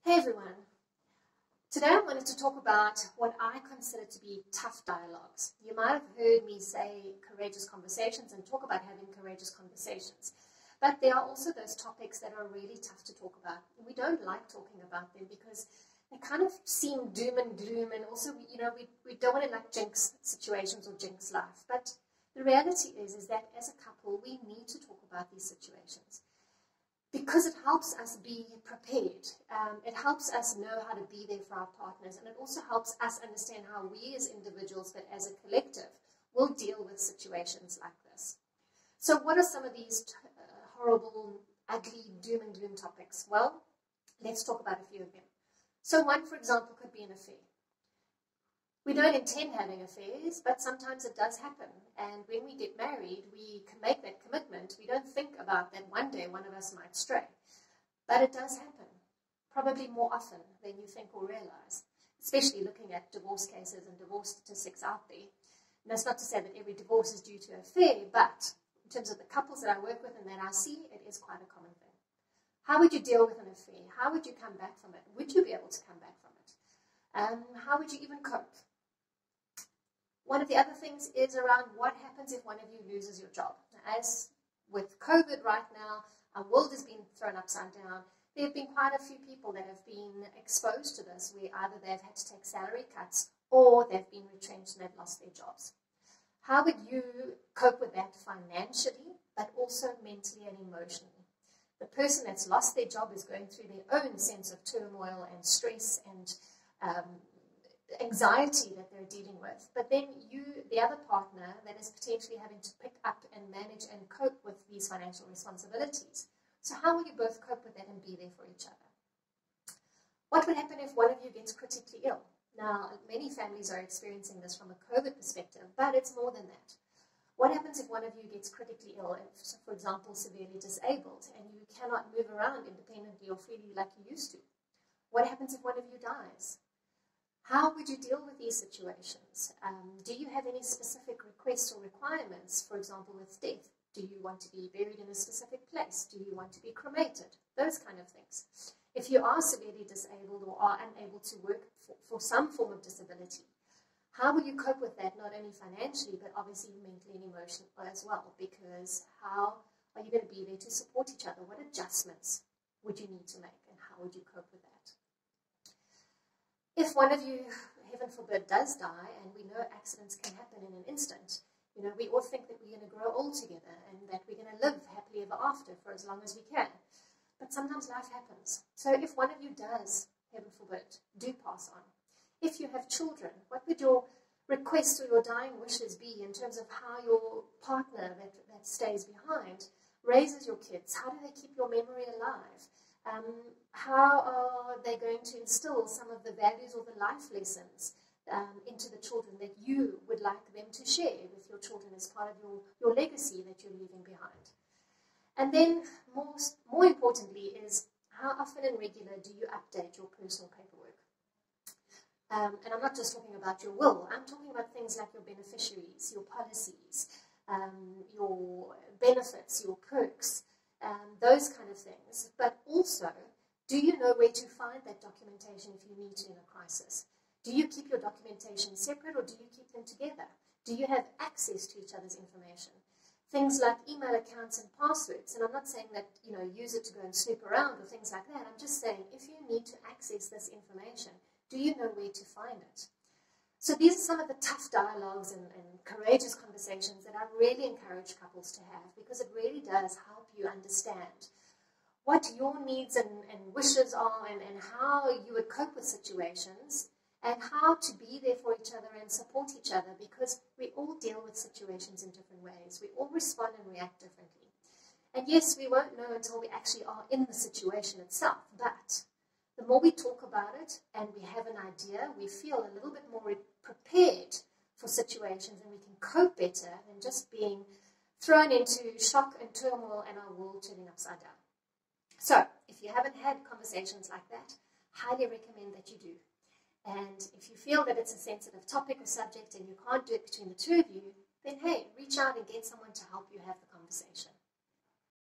Hey everyone, today I wanted to talk about what I consider to be tough dialogues. You might have heard me say courageous conversations and talk about having courageous conversations, but there are also those topics that are really tough to talk about. We don't like talking about them because they kind of seem doom and gloom, and also we don't want to like jinx situations or jinx life. But the reality is that as a couple we need to talk about these situations, because it helps us be prepared. It helps us know how to be there for our partners, and it also helps us understand how we as individuals, but as a collective, will deal with situations like this. So what are some of these horrible, ugly, doom and gloom topics? Well, let's talk about a few of them. So one, for example, could be an affair. We don't intend having affairs, but sometimes it does happen. And when we get married, we can make that commitment. We don't think about that one day one of us might stray. But it does happen, probably more often than you think or realize, especially looking at divorce cases and divorce statistics out there. And that's not to say that every divorce is due to an affair, but in terms of the couples that I work with and that I see, it is quite a common thing. How would you deal with an affair? How would you come back from it? Would you be able to come back from it? How would you even cope? One of the other things is around what happens if one of you loses your job. As with COVID right now, our world has been thrown upside down. There have been quite a few people that have been exposed to this, where either they've had to take salary cuts or they've been retrenched and they've lost their jobs. How would you cope with that financially, but also mentally and emotionally? The person that's lost their job is going through their own sense of turmoil and stress and anxiety that they're dealing with, but then you, the other partner, that is potentially having to pick up and manage and cope with these financial responsibilities. So how will you both cope with that and be there for each other? What would happen if one of you gets critically ill? Now, many families are experiencing this from a COVID perspective, but it's more than that. What happens if one of you gets critically ill, if, for example, severely disabled, and you cannot move around independently or freely like you used to? What happens if one of you dies? How would you deal with these situations? Do you have any specific requests or requirements, for example, with death? Do you want to be buried in a specific place? Do you want to be cremated? Those kind of things. If you are severely disabled or are unable to work for some form of disability, how will you cope with that, not only financially, but obviously mentally and emotionally as well? Because how are you going to be there to support each other? What adjustments would you need to make, and how would you cope with that? If one of you, heaven forbid, does die, and we know accidents can happen in an instant, we all think that we're going to grow old together and that we're going to live happily ever after for as long as we can. But sometimes life happens. So if one of you does, heaven forbid, do pass on, if you have children, what would your requests or your dying wishes be in terms of how your partner that stays behind raises your kids? How do they keep your memory alive? How are they going to instill some of the values or the life lessons into the children that you would like them to share with your children as part of your legacy that you're leaving behind? And then, more importantly, is how often and regular do you update your personal paperwork? And I'm not just talking about your will. I'm talking about things like your beneficiaries, your policies, your benefits, your perks, those kind of things. But also, do you know where to find that documentation if you need to in a crisis? Do you keep your documentation separate, or do you keep them together? Do you have access to each other's information? Things like email accounts and passwords. And I'm not saying that, use it to go and snoop around or things like that. I'm just saying, if you need to access this information, do you know where to find it? So these are some of the tough dialogues and courageous conversations that I really encourage couples to have, because it really does help you understand what your needs and wishes are, and how you would cope with situations, and how to be there for each other and support each other, because we all deal with situations in different ways. We all respond and react differently. And yes, we won't know until we actually are in the situation itself, but the more we talk about it and we have an idea, we feel a little bit more prepared for situations, and we can cope better than just being thrown into shock and turmoil and our world turning upside down. So, if you haven't had conversations like that, highly recommend that you do. And if you feel that it's a sensitive topic or subject and you can't do it between the two of you, then hey, reach out and get someone to help you have the conversation.